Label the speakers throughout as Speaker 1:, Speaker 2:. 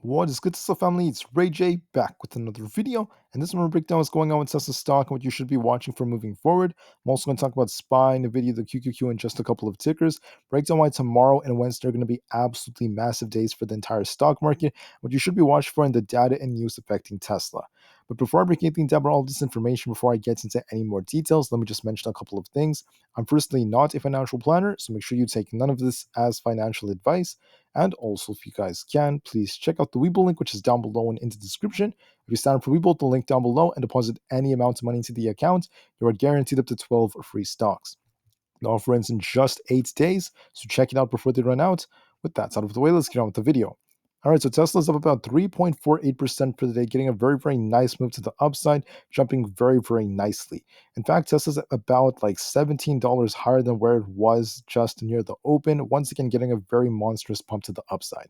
Speaker 1: What is good, Tesla family? It's Ray J back with another video, and this one will break down what's going on with Tesla stock and what you should be watching for moving forward. I'm also going to talk about SPY, Nvda, the QQQ, and just a couple of tickers. Break down why tomorrow and Wednesday are going to be absolutely massive days for the entire stock market, what you should be watching for in the data and news affecting Tesla. But before I break anything down about all this information, before I get into any more details, let me just mention a couple of things. I'm firstly not a financial planner, so make sure you take none of this as financial advice. And also, if you guys can, please check out the Webull link, which is down below and in the description. If you sign up for Webull, the link down below, and deposit any amount of money into the account, you are guaranteed up to 12 free stocks. The offer ends in just 8 days, so check it out before they run out. With that out of the way, let's get on with the video. All right, so Tesla's up about 3.48% for the day, getting a very, very nice move to the upside, jumping very, very nicely. In fact, Tesla's about like $17 higher than where it was just near the open, once again getting a very monstrous pump to the upside.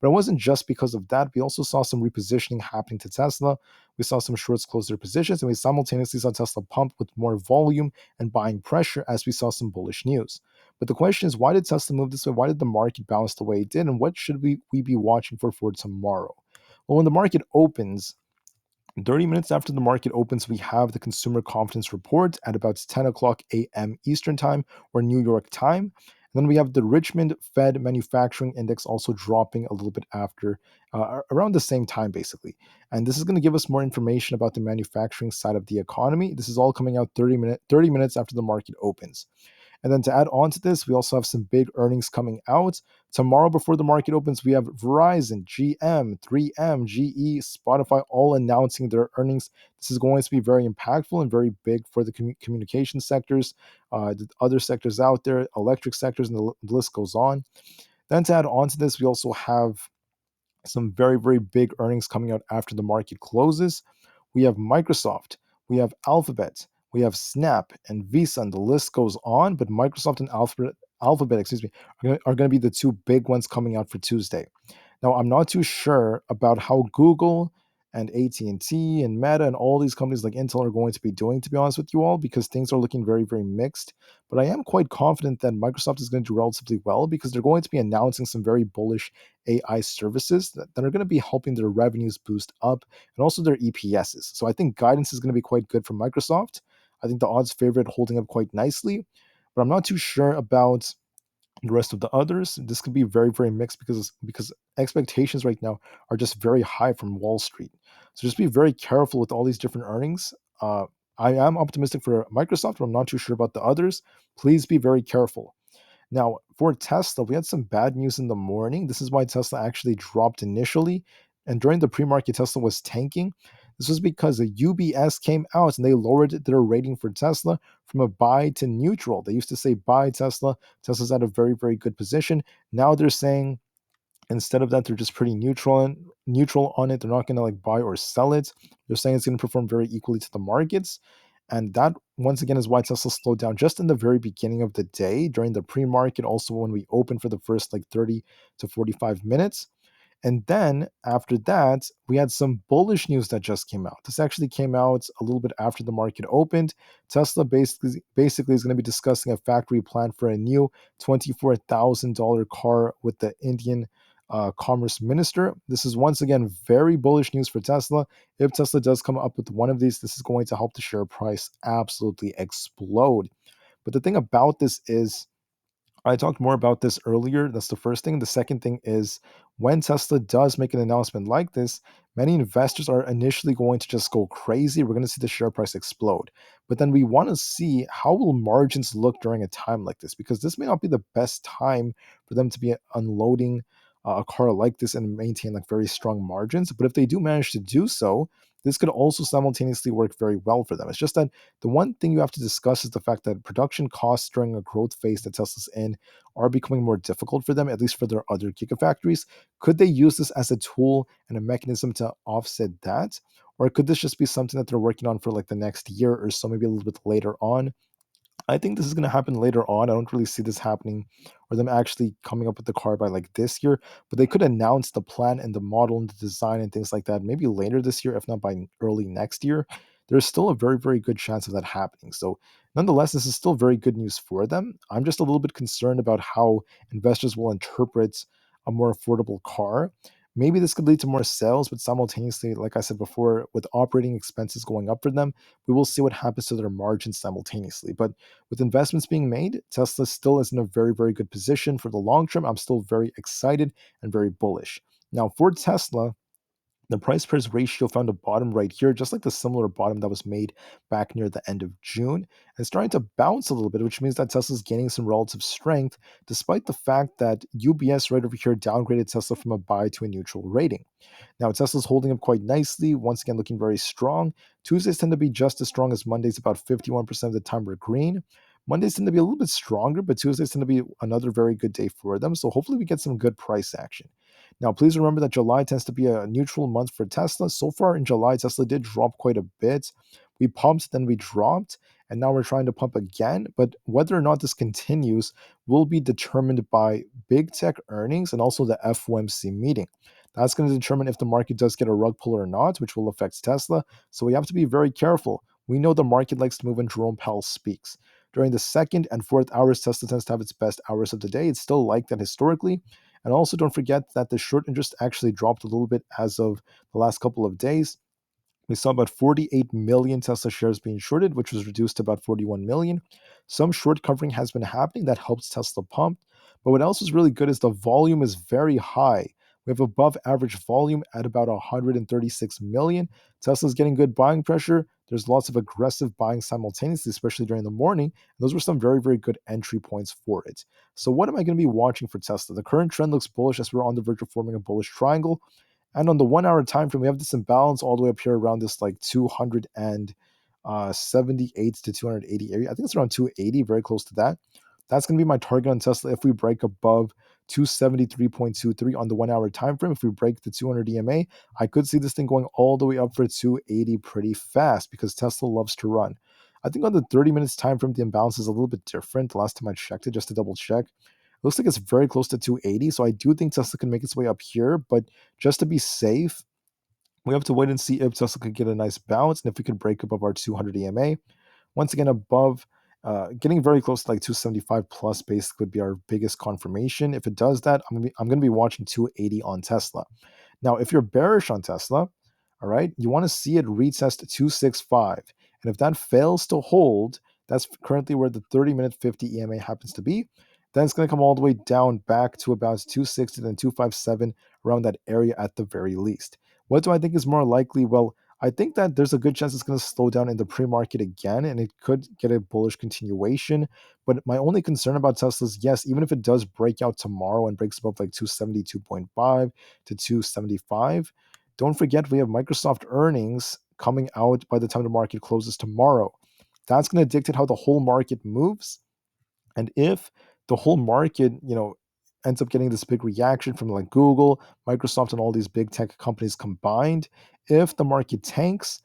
Speaker 1: But it wasn't just because of that. We also saw some repositioning happening to Tesla. We saw some shorts close their positions, and we simultaneously saw Tesla pump with more volume and buying pressure as we saw some bullish news. But the question is, why did Tesla move this way? Why did the market bounce the way it did? And what should we be watching for tomorrow? Well, when the market opens, 30 minutes after the market opens, we have the consumer confidence report at about 10 o'clock a.m. Eastern Time or New York time. And then we have the Richmond Fed Manufacturing Index also dropping a little bit after, around the same time, basically. And this is going to give us more information about the manufacturing side of the economy. This is all coming out 30 minutes after the market opens. And then to add on to this, we also have some big earnings coming out. Tomorrow, before the market opens, we have Verizon, GM, 3M, GE, Spotify all announcing their earnings. This is going to be very impactful and very big for the communication sectors, the other sectors out there, electric sectors, and the list goes on. Then to add on to this, we also have some very, very big earnings coming out after the market closes. We have Microsoft, we have Alphabet, we have Snap and Visa, and the list goes on. But Microsoft and Alphabet, are going to be the two big ones coming out for Tuesday. Now, I'm not too sure about how Google and AT&T and T and Meta and all these companies like Intel are going to be doing, to be honest with you all, because things are looking very, very mixed. But I am quite confident that Microsoft is going to do relatively well because they're going to be announcing some very bullish AI services that are going to be helping their revenues boost up and also their EPSs. So I think guidance is going to be quite good from Microsoft. I think the odds favorite holding up quite nicely, but I'm not too sure about the rest of the others. This could be very, very mixed because expectations right now are just very high from Wall Street. So just be very careful with all these different earnings. I am optimistic for Microsoft, but I'm not too sure about the others. Please be very careful. Now, for Tesla, we had some bad news in the morning. This is why Tesla actually dropped initially. And during the pre market, Tesla was tanking. This was because the UBS came out and they lowered their rating for Tesla from a buy to neutral. They used to say buy Tesla. Tesla's at a very, very good position. Now they're saying instead of that, they're just pretty neutral on it. They're not going to like buy or sell it. They're saying it's going to perform very equally to the markets. And that, once again, is why Tesla slowed down just in the very beginning of the day during the pre market, also when we opened for the first like 30 to 45 minutes. And then after that, we had some bullish news that just came out. This actually came out a little bit after the market opened. Tesla basically is going to be discussing a factory plan for a new $24,000 car with the Indian Commerce Minister. This is once again very bullish news for Tesla. If Tesla does come up with one of these, this is going to help the share price absolutely explode. But the thing about this is, I talked more about this earlier. That's the first thing. The second thing is when Tesla does make an announcement like this, many investors are initially going to just go crazy. We're going to see the share price explode. But then we want to see how will margins look during a time like this, because this may not be the best time for them to be unloading a car like this and maintain like very strong margins. But if they do manage to do so, this could also simultaneously work very well for them. It's just that the one thing you have to discuss is the fact that production costs during a growth phase that Tesla's in are becoming more difficult for them, at least for their other gigafactories. Could they use this as a tool and a mechanism to offset that? Or could this just be something that they're working on for like the next year or so, maybe a little bit later on? I think this is going to happen later on. I don't really see this happening or them actually coming up with the car by like this year, but they could announce the plan and the model and the design and things like that maybe later this year, if not by early next year. There's still a very, very good chance of that happening. So, nonetheless, this is still very good news for them. I'm just a little bit concerned about how investors will interpret a more affordable car. Maybe this could lead to more sales, but simultaneously, like I said before, with operating expenses going up for them, we will see what happens to their margins simultaneously. But with investments being made, Tesla still is in a very, very good position for the long term. I'm still very excited and very bullish. Now, for Tesla, the price price ratio found a bottom right here, just like the similar bottom that was made back near the end of June. And starting to bounce a little bit, which means that Tesla's gaining some relative strength, despite the fact that UBS right over here downgraded Tesla from a buy to a neutral rating. Now, Tesla's holding up quite nicely, once again looking very strong. Tuesdays tend to be just as strong as Mondays, about 51% of the time we're green. Mondays tend to be a little bit stronger, but Tuesdays tend to be another very good day for them. So hopefully we get some good price action. Now, please remember that July tends to be a neutral month for Tesla. So far in July, Tesla did drop quite a bit. We pumped, then we dropped, and now we're trying to pump again. But whether or not this continues will be determined by big tech earnings and also the FOMC meeting. That's going to determine if the market does get a rug pull or not, which will affect Tesla. So we have to be very careful. We know the market likes to move when Jerome Powell speaks. During the second and fourth hours, Tesla tends to have its best hours of the day. It's still like that historically. And also, don't forget that the short interest actually dropped a little bit as of the last couple of days. We saw about 48 million Tesla shares being shorted, which was reduced to about 41 million. Some short covering has been happening that helps Tesla pump. But what else is really good is the volume is very high. We have above average volume at about 136 million. Tesla's getting good buying pressure. There's lots of aggressive buying simultaneously, especially during the morning. And those were some very, very good entry points for it. So, what am I going to be watching for Tesla? The current trend looks bullish as we're on the verge of forming a bullish triangle. And on the 1 hour time frame, we have this imbalance all the way up here around this like 278 to 280 area. I think it's around 280, very close to that. That's going to be my target on Tesla if we break above 273.23 on the 1 hour time frame. If we break the 200 EMA, I could see this thing going all the way up for 280 pretty fast because Tesla loves to run. I think on the 30 minutes time frame, the imbalance is a little bit different. The last time I checked it, just to double check, looks like it's very close to 280. So I do think Tesla can make its way up here, but just to be safe, we have to wait and see if Tesla could get a nice bounce and if we could break above our 200 EMA. Once again, above, getting very close to like 275 plus basically would be our biggest confirmation. If it does that, I'm gonna be watching 280 on Tesla. Now, if you're bearish on Tesla, all right, you want to see it retest 265. And if that fails to hold, that's currently where the 30-minute 50 EMA happens to be. Then it's going to come all the way down back to about 260, then 257, around that area at the very least. What do I think is more likely? Well, I think that there's a good chance it's going to slow down in the pre-market again, and it could get a bullish continuation. But my only concern about Tesla is, yes, even if it does break out tomorrow and breaks above like 272.5 to 275, don't forget we have Microsoft earnings coming out by the time the market closes tomorrow. That's going to dictate how the whole market moves. And if the whole market, ends up getting this big reaction from like Google, Microsoft, and all these big tech companies combined, if the market tanks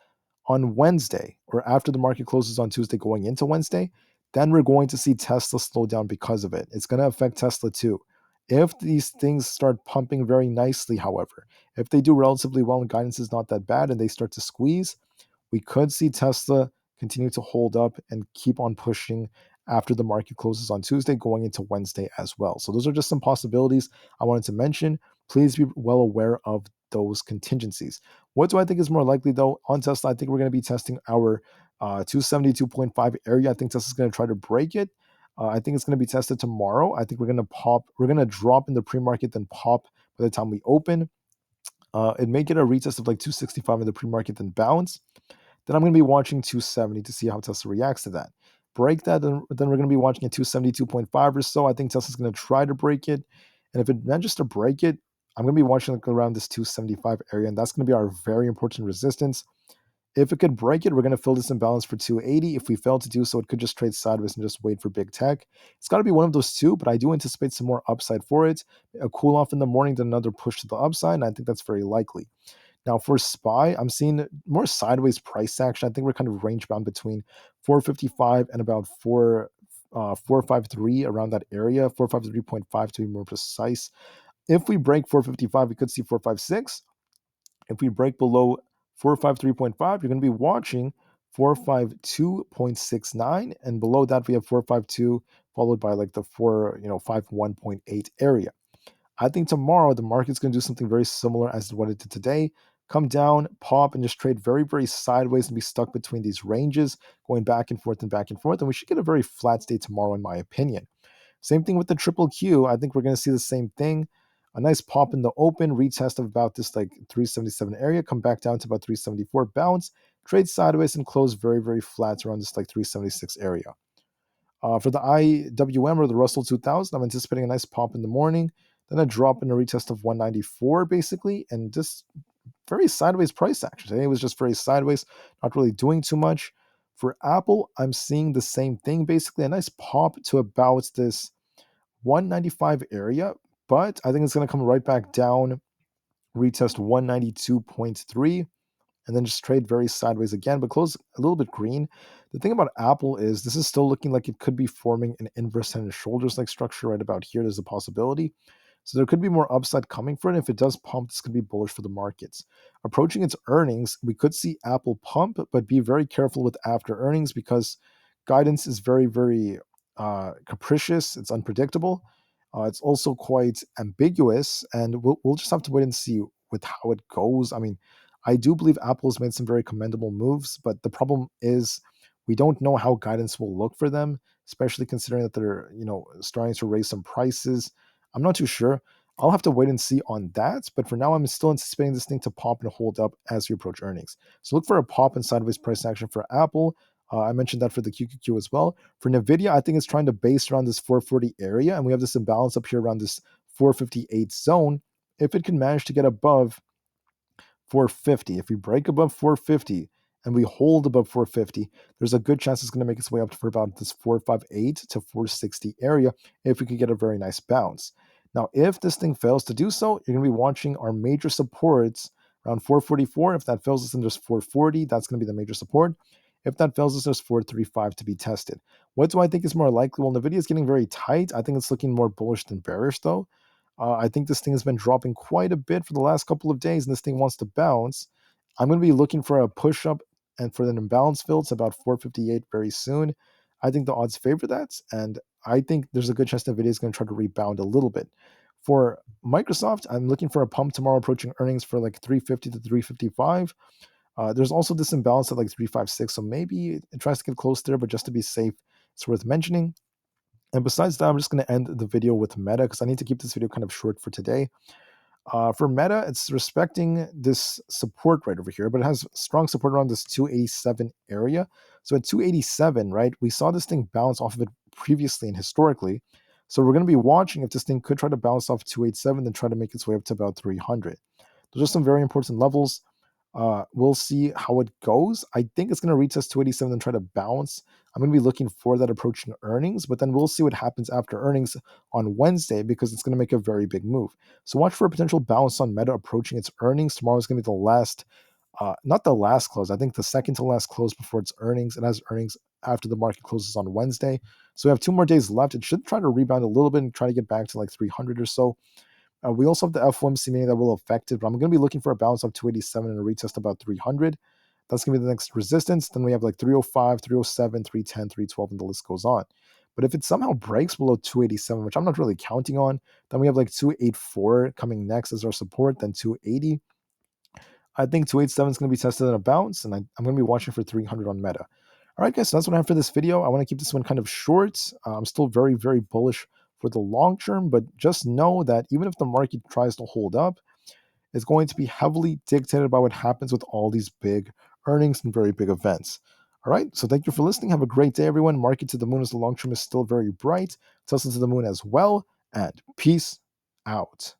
Speaker 1: on Wednesday or after the market closes on Tuesday going into Wednesday, then we're going to see Tesla slow down because of it. It's going to affect Tesla too. If these things start pumping very nicely, however, if they do relatively well and guidance is not that bad and they start to squeeze, we could see Tesla continue to hold up and keep on pushing after the market closes on Tuesday, going into Wednesday as well. So those are just some possibilities I wanted to mention. Please be well aware of those contingencies. What do I think is more likely though on Tesla? I think we're going to be testing our 272.5 area. I think Tesla's going to try to break it. I think it's going to be tested tomorrow. I think we're going to pop. We're going to drop in the pre-market, then pop by the time we open. It may get a retest of like 265 in the pre-market, then bounce. Then I'm going to be watching 270 to see how Tesla reacts to that. Break that, then we're going to be watching at 272.5 or so. I think Tesla's going to try to break it. And if it manages to break it, I'm going to be watching like around this 275 area, and that's going to be our very important resistance. If it could break it, we're going to fill this imbalance for 280. If we fail to do so, it could just trade sideways and just wait for big tech. It's got to be one of those two, but I do anticipate some more upside for it. A cool off in the morning, then another push to the upside, and I think that's very likely. Now for SPY, I'm seeing more sideways price action. I think we're kind of range bound between 455 and about 453 around that area, 453.5 to be more precise. If we break 455, we could see 456. If we break below 453.5, you're going to be watching 452.69, and below that we have 452 followed by like the 451.8 area. I think tomorrow the market's going to do something very similar as what it did today. Come down, pop, and just trade very, very sideways and be stuck between these ranges, going back and forth and back and forth. And we should get a very flat day tomorrow, in my opinion. Same thing with the triple Q. I think we're going to see the same thing. A nice pop in the open, retest of about this like 377 area, come back down to about 374, bounce, trade sideways, and close very, very flat around this like 376 area. For the IWM or the Russell 2000, I'm anticipating a nice pop in the morning, then a drop in a retest of 194 basically, and just very sideways price action. Today was just very sideways, not really doing too much. For Apple, I'm seeing the same thing basically, a nice pop to about this 195 area, but I think it's going to come right back down, retest 192.3, and then just trade very sideways again, but close a little bit green. The thing about Apple is this is still looking like it could be forming an inverse head and shoulders like structure right about here. There's a possibility. So there could be more upside coming for it. If it does pump, this could be bullish for the markets. Approaching its earnings, we could see Apple pump, but be very careful with after earnings because guidance is very, very capricious. It's unpredictable. It's also quite ambiguous, and we'll just have to wait and see with how it goes. I mean, I do believe Apple has made some very commendable moves, but the problem is we don't know how guidance will look for them, especially considering that they're, starting to raise some prices. I'm not too sure. I'll have to wait and see on that, but for now, I'm still anticipating this thing to pop and hold up as we approach earnings. So look for a pop and sideways price action for Apple. I mentioned that for the QQQ as well. For Nvidia, I think it's trying to base around this 440 area, and we have this imbalance up here around this 458 zone. If it can manage to get above 450. If we break above 450 and we hold above 450, there's a good chance it's going to make its way up for about this 458 to 460 area if we could get a very nice bounce. Now, if this thing fails to do so, you're going to be watching our major supports around 444. If that fails us, then there's 440. That's going to be the major support. If that fails us, there's 435 to be tested. What do I think is more likely? Well, Nvidia is getting very tight. I think it's looking more bullish than bearish, though. I think this thing has been dropping quite a bit for the last couple of days, and this thing wants to bounce. I'm going to be looking for a push up and for an imbalance fill. It's about 458 very soon. I think the odds favor that, and I think there's a good chance Nvidia is going to try to rebound a little bit. For Microsoft, I'm looking for a pump tomorrow approaching earnings for like 350 to 355. There's also this imbalance at like 356, so maybe it tries to get close there, but just to be safe, it's worth mentioning. And besides that, I'm just going to end the video with Meta because I need to keep this video kind of short for today. For Meta, it's respecting this support right over here, but it has strong support around this 287 area. So at 287, right, we saw this thing bounce off of it previously and historically. So we're going to be watching if this thing could try to bounce off 287 and try to make its way up to about 300. Those are some very important levels. We'll see how it goes. I think it's going to retest 287 and try to bounce. I'm going to be looking for that approaching earnings, but then we'll see what happens after earnings on Wednesday because it's going to make a very big move. So watch for a potential bounce on Meta approaching its earnings. Tomorrow is going to be the last, not the last close. I think the second to last close before its earnings. It has earnings after the market closes on Wednesday. So we have 2 more days left. It should try to rebound a little bit and try to get back to like 300 or so. We also have the FOMC meeting that will affect it, but I'm going to be looking for a bounce of 287 and a retest about 300. That's going to be the next resistance. Then we have like 305, 307, 310, 312, and the list goes on. But if it somehow breaks below 287, which I'm not really counting on, then we have like 284 coming next as our support, then 280. I think 287 is going to be tested in a bounce, and I'm going to be watching for 300 on Meta. All right, guys, so that's what I have for this video. I want to keep this one kind of short. I'm still very, very bullish for the long term, but just know that even if the market tries to hold up, it's going to be heavily dictated by what happens with all these big earnings and very big events. All right, so thank you for listening. Have a great day, everyone. Market to the moon as the long term is still very bright. Tesla to the moon as well, and peace out.